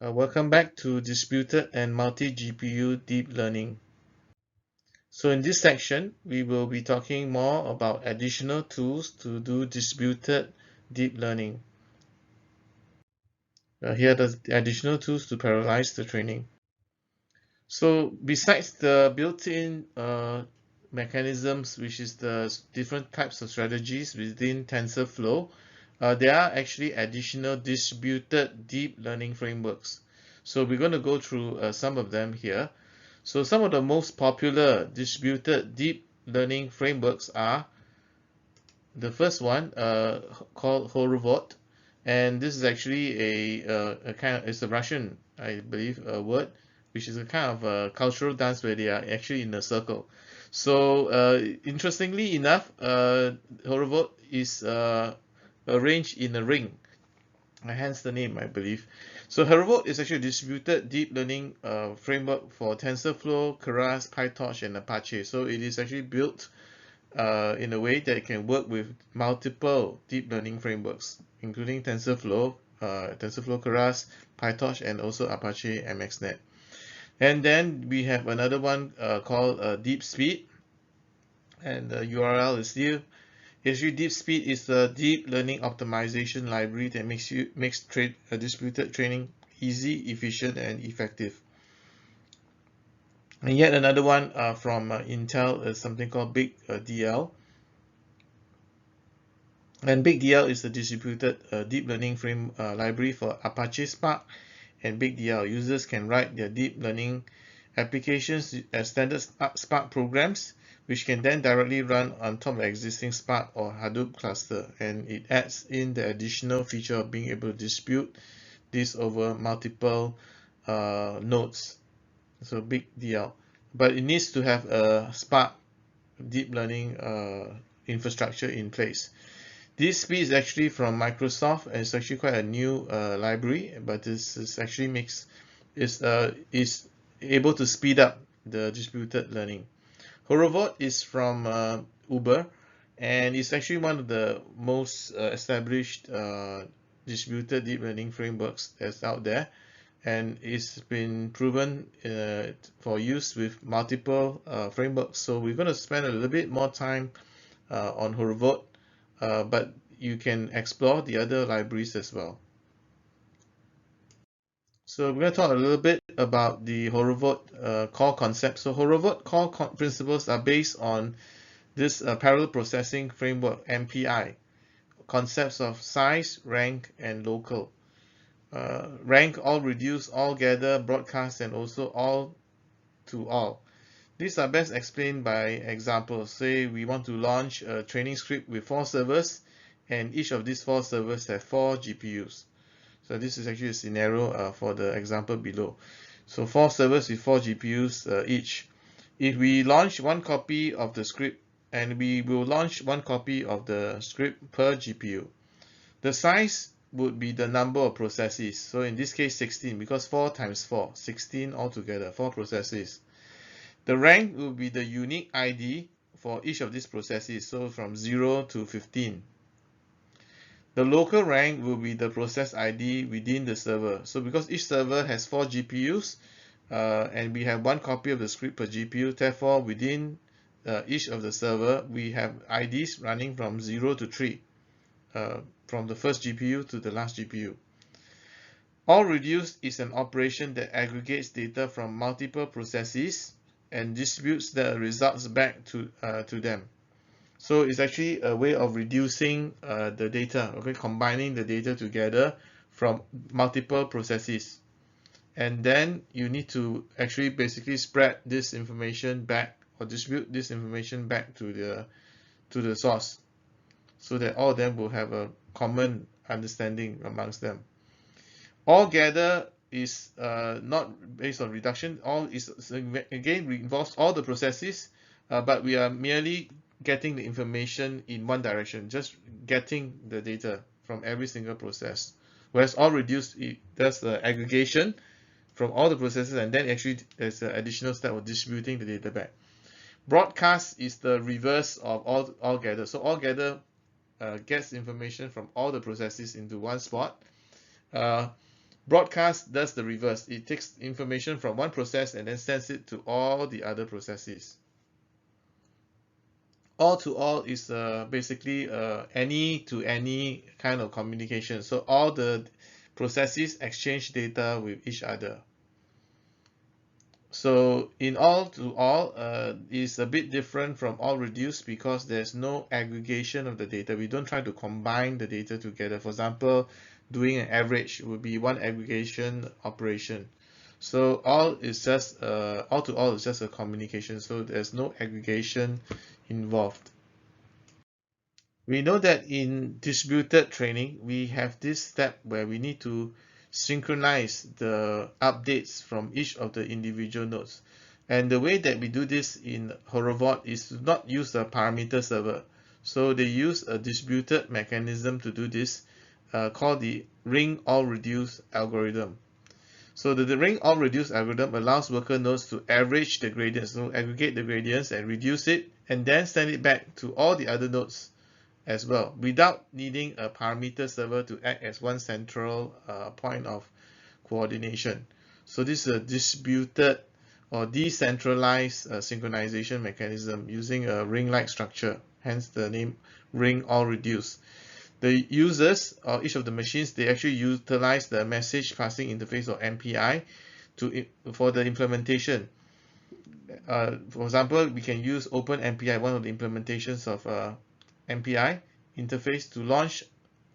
Welcome back to Distributed and Multi-GPU Deep Learning. So in this section, we will be talking more about additional tools to do distributed deep learning. Here are the additional tools to parallelize the training. So besides the built-in mechanisms, which is the different types of strategies within TensorFlow, there are actually additional distributed deep learning frameworks. So we're going to go through some of them here. So some of the most popular distributed deep learning frameworks are the first one called Horovod, and this is actually a kind of it's a Russian, I believe, word, which is a kind of a cultural dance where they are actually in a circle. So interestingly enough, Horovod is arranged in a ring, hence the name, I believe. So Horovod is actually a distributed deep learning framework for TensorFlow, Keras, PyTorch, and Apache. So it is actually built in a way that it can work with multiple deep learning frameworks, including TensorFlow, TensorFlow Keras, PyTorch, and also Apache MXNet. And then we have another one called DeepSpeed, and the URL is here. Actually, DeepSpeed is a deep learning optimization library that makes distributed training easy, efficient, and effective. And yet another one from Intel is something called Big DL. And Big DL is the distributed deep learning frame library for Apache Spark and Big DL. Users can write their deep learning applications as standard Spark programs, which can then directly run on top of existing Spark or Hadoop cluster. And it adds in the additional feature of being able to distribute this over multiple nodes. So Big DL. But it needs to have a Spark deep learning infrastructure in place. DeepSpeed is actually from Microsoft, and it's actually quite a new library, but this is actually is able to speed up the distributed learning. Horovod is from Uber, and it's actually one of the most established distributed deep learning frameworks that's out there, and it's been proven for use with multiple frameworks. So we're going to spend a little bit more time on Horovod, but you can explore the other libraries as well. So we're going to talk a little bit about the Horovod core concept. So Horovod core principles are based on this parallel processing framework, MPI, concepts of size, rank, and local. Rank, all reduce, all gather, broadcast, and also all to all. These are best explained by examples. Say we want to launch a training script with 4 servers, and each of these 4 servers have 4 GPUs. So this is actually a scenario for the example below. So 4 servers with 4 GPUs each. If we launch one copy of the script, and we will launch one copy of the script per GPU, the size would be the number of processes. So in this case 16, because 4 times 4, 16 altogether, 4 processes. The rank will be the unique ID for each of these processes, so from 0 to 15. The local rank will be the process ID within the server. So because each server has 4 GPUs, and we have one copy of the script per GPU, therefore within each of the server, we have IDs running from 0 to 3, from the first GPU to the last GPU. All reduced is an operation that aggregates data from multiple processes and distributes the results back to them. So it's actually a way of reducing the data, okay, combining the data together from multiple processes. And then you need to actually basically spread this information back, or distribute this information back to the source, so that all of them will have a common understanding amongst them. All gather is not based on reduction. All is, again, involves all the processes, but we are merely getting the information in one direction, just getting the data from every single process. Whereas all reduced, it does the aggregation from all the processes, and then actually there's an additional step of distributing the data back. Broadcast is the reverse of all gather. So all gather gets information from all the processes into one spot. Broadcast does the reverse. It takes information from one process and then sends it to all the other processes. All-to-all is basically any-to-any kind of communication. So all the processes exchange data with each other. So in all-to-all is a bit different from all-reduced because there's no aggregation of the data. We don't try to combine the data together. For example, doing an average would be one aggregation operation. So all-to-all is just a communication. So there's no aggregation involved. We know that in distributed training, we have this step where we need to synchronize the updates from each of the individual nodes. And the way that we do this in Horovod is to not use a parameter server. So they use a distributed mechanism to do this called the ring all reduce algorithm. So the ring all reduce algorithm allows worker nodes to average the gradients, so aggregate the gradients and reduce it, and then send it back to all the other nodes as well, without needing a parameter server to act as one central point of coordination. So this is a distributed or decentralized synchronization mechanism using a ring-like structure, hence the name ring all reduce. The users or each of the machines, they actually utilize the message passing interface or MPI for the implementation. For example, we can use OpenMPI, one of the implementations of MPI interface, to launch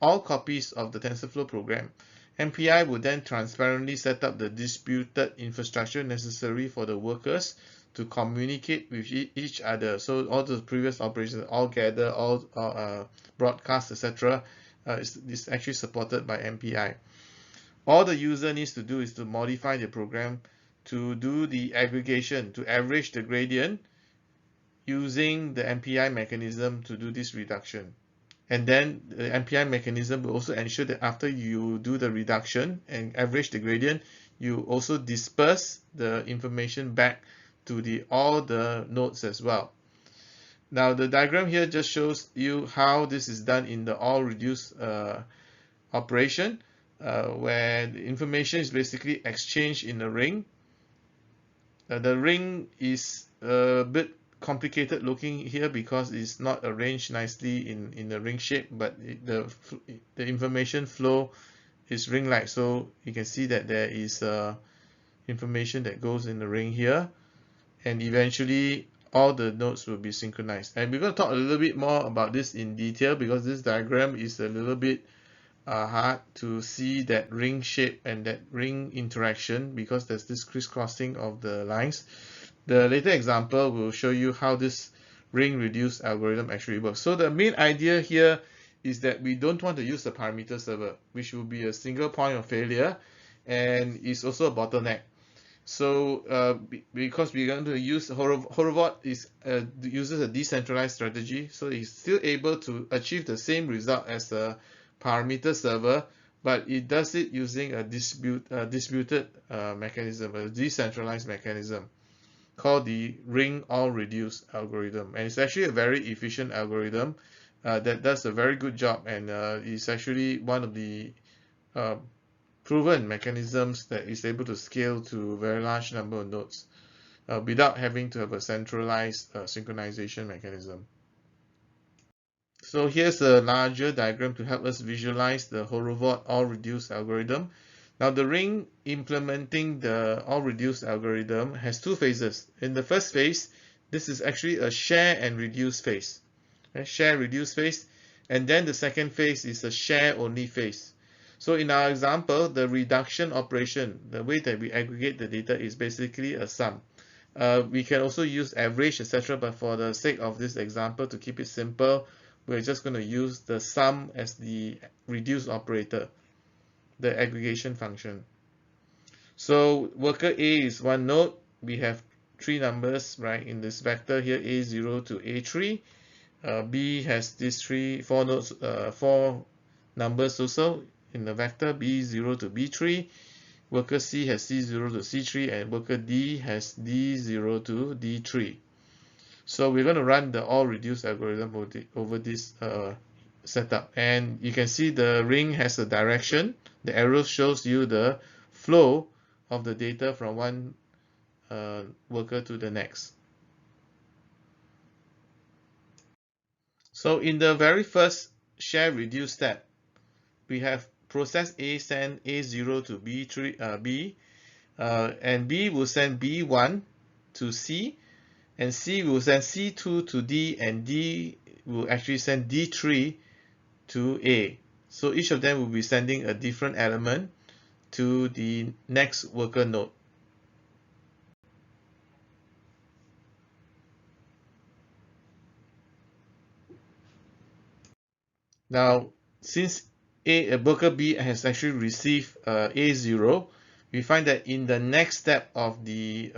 all copies of the TensorFlow program. MPI will then transparently set up the distributed infrastructure necessary for the workers to communicate with each other. So all the previous operations, all gather, all broadcast, etc., is actually supported by MPI. All the user needs to do is to modify the program to do the aggregation, to average the gradient using the MPI mechanism to do this reduction. And then the MPI mechanism will also ensure that after you do the reduction and average the gradient, you also disperse the information back to all the nodes as well. Now the diagram here just shows you how this is done in the all reduce operation, where the information is basically exchanged in a ring. The ring is a bit complicated looking here because it's not arranged nicely in the ring shape, but the information flow is ring-like. So you can see that there is information that goes in the ring here, and eventually all the nodes will be synchronized. And we're going to talk a little bit more about this in detail because this diagram is a little bit hard to see that ring shape and that ring interaction because there's this crisscrossing of the lines. The later example will show you how this ring reduce algorithm actually works. So the main idea here is that we don't want to use the parameter server, which will be a single point of failure and is also a bottleneck. So because we're going to use Horovod uses a decentralized strategy, so it's still able to achieve the same result as a parameter server, but it does it using a distributed mechanism, a decentralized mechanism called the ring all reduce algorithm. And it's actually a very efficient algorithm that does a very good job, and is actually one of the proven mechanisms that is able to scale to a very large number of nodes without having to have a centralized synchronization mechanism. So here's a larger diagram to help us visualize the Horovod all reduce algorithm. Now the ring implementing the all reduce algorithm has two phases. In the first phase, this is actually a share and reduce phase. Share reduce phase, and then the second phase is a share only phase. So in our example, the reduction operation, the way that we aggregate the data is basically a sum. We can also use average, etc., but for the sake of this example, to keep it simple, we're just going to use the sum as the reduce operator, the aggregation function. So worker A is one node. We have three numbers, right, in this vector here, A0 to A3. B has these four nodes, four numbers also in the vector B0 to B3. Worker C has C0 to C3, and worker D has D0 to D3. So we're going to run the all reduce algorithm over this setup. And you can see the ring has a direction. The arrow shows you the flow of the data from one worker to the next. So in the very first share reduce step, we have process A send A0 to B, and B will send B1 to C, and C will send C2 to D, and D will actually send D3 to A. So each of them will be sending a different element to the next worker node. Now, since worker B has actually received A0, we find that in the next step of the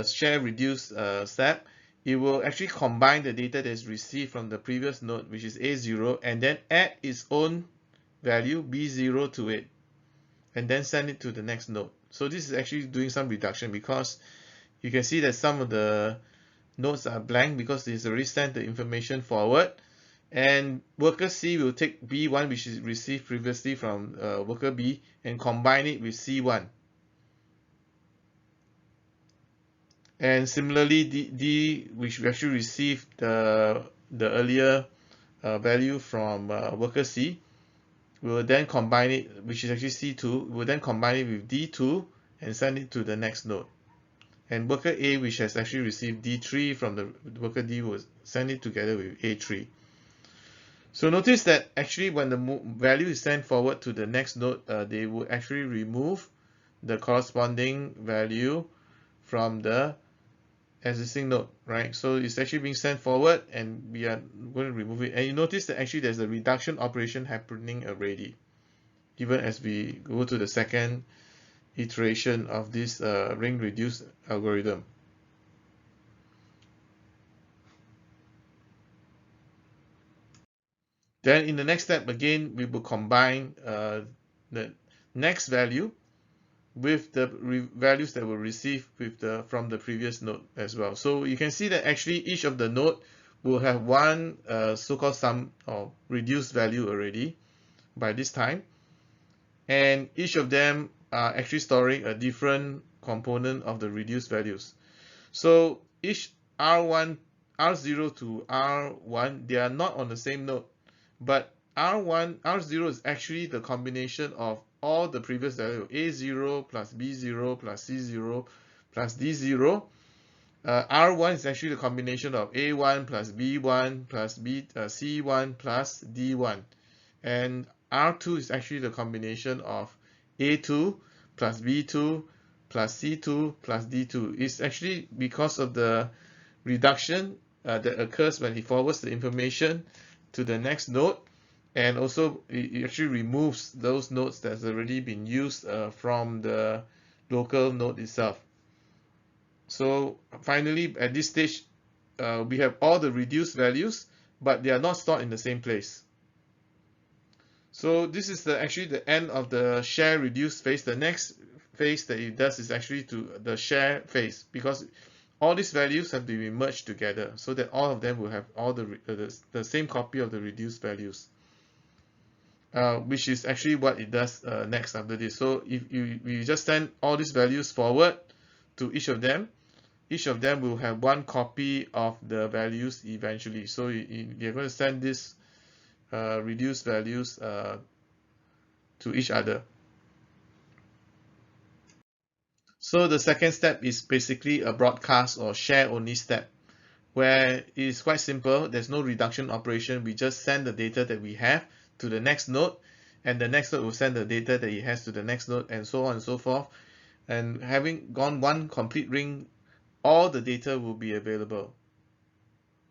share reduce step, it will actually combine the data that is received from the previous node, which is A0, and then add its own value B0 to it, and then send it to the next node. So this is actually doing some reduction, because you can see that some of the nodes are blank because it's already sent the information forward, and worker C will take B1, which is received previously from worker B, and combine it with C1. And similarly, D, which we actually received the earlier value from worker C, we will then combine it, which is actually C2, we will then combine it with D2 and send it to the next node. And worker A, which has actually received D3 from the worker D, will send it together with A3. So notice that actually when the value is sent forward to the next node, they will actually remove the corresponding value from the existing node, right? So it's actually being sent forward, and we are going to remove it. And you notice that actually there's a reduction operation happening already, even as we go to the second iteration of this ring reduce algorithm. Then in the next step, again, we will combine the next value with the values that were received with from the previous node as well. So you can see that actually each of the node will have one so-called sum or reduced value already by this time, and each of them are actually storing a different component of the reduced values. So each R1, R0 to R1, they are not on the same node, but R1, R0 is actually the combination of all the previous value, A0 plus B0 plus C0 plus D0. R1 is actually the combination of A1 plus B1 plus C1 plus D1. And R2 is actually the combination of A2 plus B2 plus C2 plus D2. It's actually because of the reduction that occurs when it forwards the information to the next node, and also it actually removes those nodes that's already been used from the local node itself. So finally, at this stage, we have all the reduced values, but they are not stored in the same place. So this is actually the end of the share reduce phase. The next phase that it does is actually to the share phase, because all these values have to be merged together so that all of them will have all the same copy of the reduced values, which is actually what it does next after this. So if you just send all these values forward to each of them will have one copy of the values eventually. So you're going to send this reduced values to each other. So the second step is basically a broadcast or share only step, where it is quite simple. There's no reduction operation. We just send the data that we have to the next node, and the next node will send the data that it has to the next node, and so on and so forth. And having gone one complete ring, all the data will be available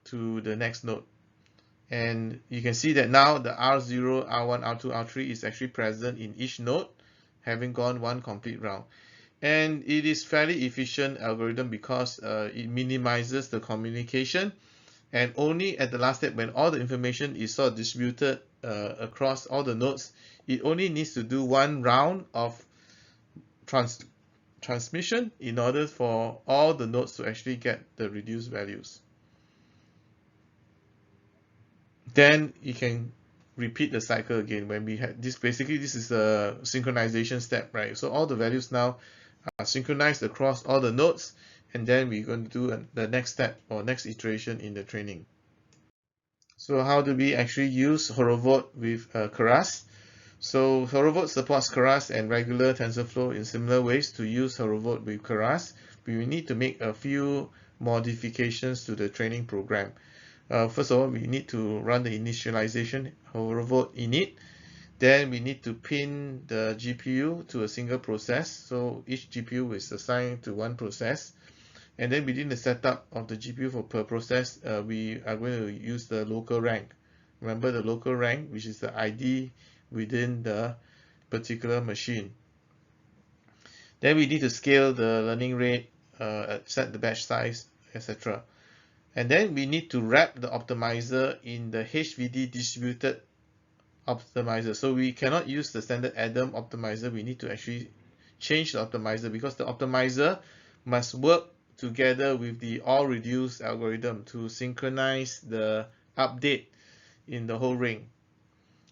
to the next node. And you can see that now the R0, R1, R2, R3 is actually present in each node, having gone one complete round. And it is fairly efficient algorithm because it minimizes the communication, and only at the last step, when all the information is sort of distributed across all the nodes, it only needs to do one round of transmission in order for all the nodes to actually get the reduced values. then you can repeat the cycle again. When we had this, basically this is a synchronization step, right? So all the values now are synchronized across all the nodes, and then we're going to do the next step or next iteration in the training. So how do we actually use Horovod with Keras? So Horovod supports Keras and regular TensorFlow in similar ways. To use Horovod with Keras, we will need to make a few modifications to the training program. First of all, we need to run the initialization Horovod init. Then we need to pin the GPU to a single process. So each GPU is assigned to one process. And then within the setup of the GPU for per process, we are going to use the local rank. Remember the local rank, which is the ID within the particular machine. Then we need to scale the learning rate, set the batch size, etc. And then we need to wrap the optimizer in the HVD distributed optimizer. So we cannot use the standard Adam optimizer. We need to actually change the optimizer, because the optimizer must work together with the all reduce algorithm to synchronize the update in the whole ring.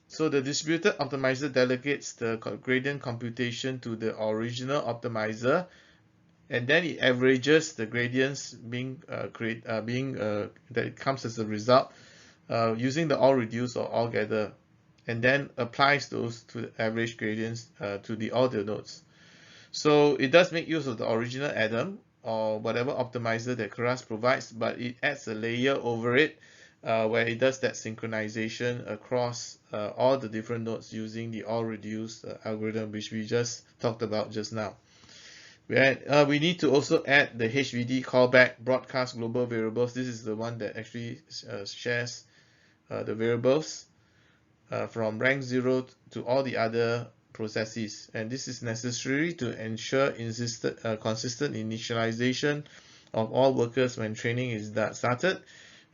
So the distributed optimizer delegates the gradient computation to the original optimizer, and then it averages the gradients that comes as a result using the all reduce or all gather, and then applies those to the average gradients to all the nodes. So it does make use of the original Adam or whatever optimizer that Keras provides, but it adds a layer over it where it does that synchronization across all the different nodes using the all reduced algorithm, which we just talked about just now. We need to also add the HVD callback broadcast global variables. This is the one that actually shares the variables from rank 0 to all the other processes, and this is necessary to ensure consistent initialization of all workers when training is started,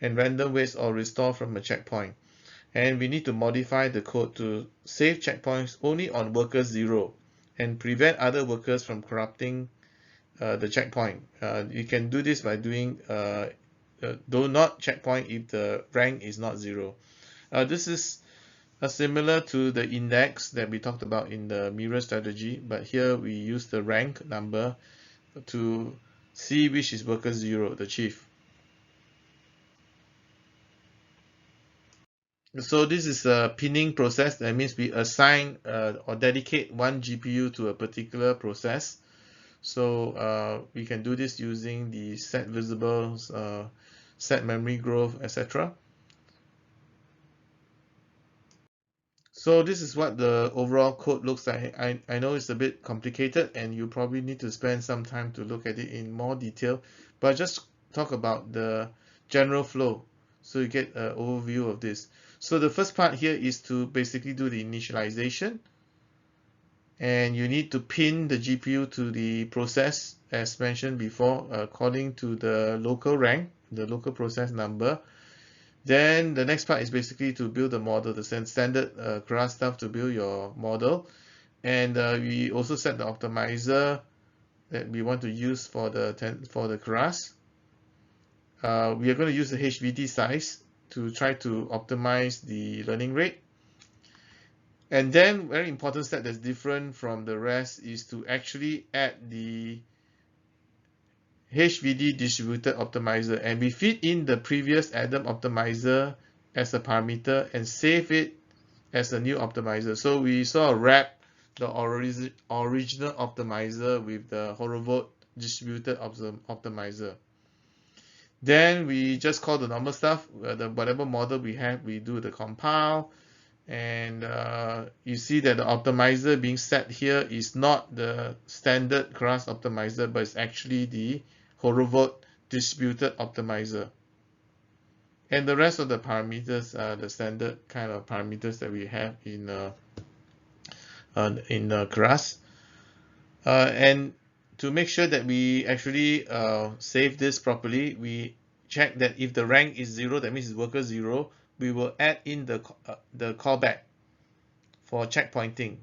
and random waits or restore from a checkpoint. And we need to modify the code to save checkpoints only on worker 0 and prevent other workers from corrupting the checkpoint. You can do this by doing do not checkpoint if the rank is not 0. This is similar to the index that we talked about in the mirror strategy, but here we use the rank number to see which is worker 0, the chief. So this is a pinning process. That means we assign or dedicate one GPU to a particular process. So we can do this using the set visibles, set memory growth, etc. So this is what the overall code looks like. I know it's a bit complicated and you probably need to spend some time to look at it in more detail, but just talk about the general flow so you get an overview of this. So the first part here is to basically do the initialization, and you need to pin the GPU to the process as mentioned before according to the local rank, the local process number. Then the next part is basically to build the model, the standard Keras stuff to build your model. And we also set the optimizer that we want to use for the Keras. We are going to use the HVD size to try to optimize the learning rate. And then very important step that's different from the rest is to actually add the HVD distributed optimizer, and we feed in the previous Adam optimizer as a parameter and save it as a new optimizer. So we sort of wrap the original optimizer with the Horovod distributed optimizer. Then we just call the normal stuff, whatever model we have, we do the compile, and you see that the optimizer being set here is not the standard Keras optimizer, but it's actually the Horovod distributed optimizer. And the rest of the parameters are the standard kind of parameters that we have in Keras. And to make sure that we actually save this properly, we check that if the rank is 0, that means it's worker 0, we will add in the callback for checkpointing.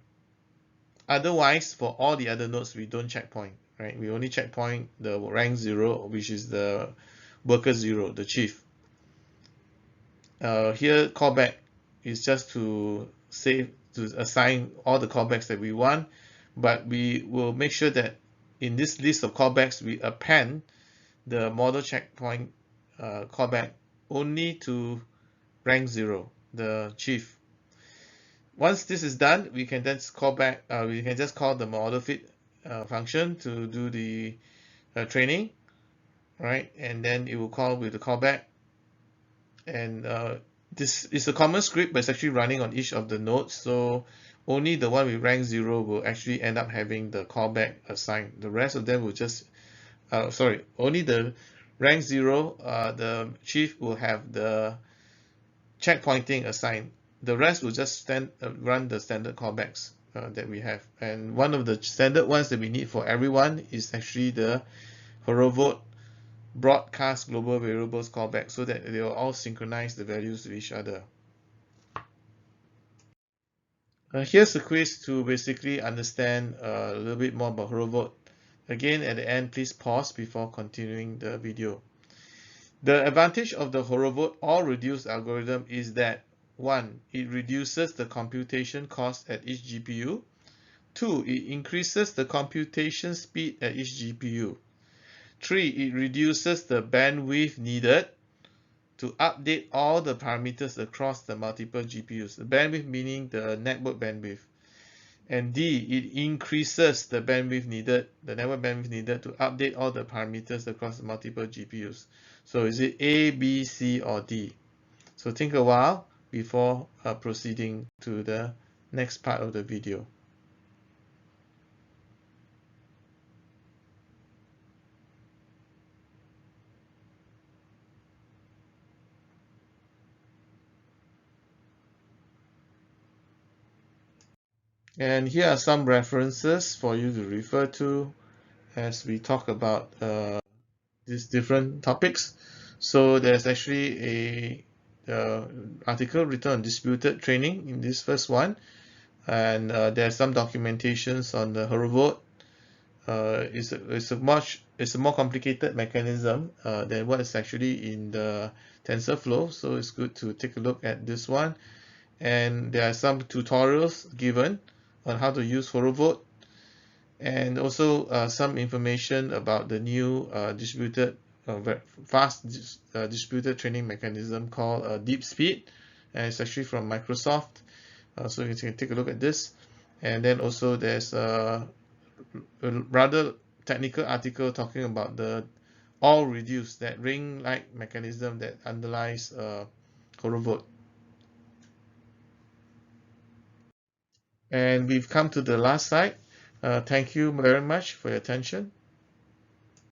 Otherwise, for all the other nodes, we don't checkpoint, right? We only checkpoint the rank 0, which is the worker 0, the chief. Here callback is just to assign all the callbacks that we want, but we will make sure that in this list of callbacks we append the model checkpoint callback only to rank 0, the chief. Once this is done, we can then call back. We can just call the model fit function to do the training, right? And then it will call with the callback. And this is a common script, but it's actually running on each of the nodes. So only the one with rank 0 will actually end up having the callback assigned. The rest of them will just, only the rank 0, the chief will have the checkpointing assigned. The rest will just run the standard callbacks that we have. And one of the standard ones that we need for everyone is actually the Horovod broadcast global variables callback, so that they will all synchronize the values with each other. Here's a quiz to basically understand a little bit more about Horovod. Again, at the end, please pause before continuing the video. The advantage of the Horovod all-reduced algorithm is that 1. It reduces the computation cost at each GPU. 2. It increases the computation speed at each GPU. 3. It reduces the bandwidth needed to update all the parameters across the multiple GPUs. The bandwidth meaning the network bandwidth. And D, it increases the bandwidth needed, the network bandwidth needed to update all the parameters across multiple GPUs. So is it A, B, C, or D? So think a while before proceeding to the next part of the video. And here are some references for you to refer to as we talk about these different topics. So there's actually a article written on distributed training in this first one, and there's some documentations on the Horovod. It's a more complicated mechanism than what is actually in the TensorFlow, so it's good to take a look at this one. And there are some tutorials given on how to use Horovod, and also some information about the new fast distributed training mechanism called DeepSpeed, and it's actually from Microsoft. So you can take a look at this. And then also there's a rather technical article talking about the all-reduced, that ring-like mechanism that underlies Horovod. And we've come to the last slide. Thank you very much for your attention.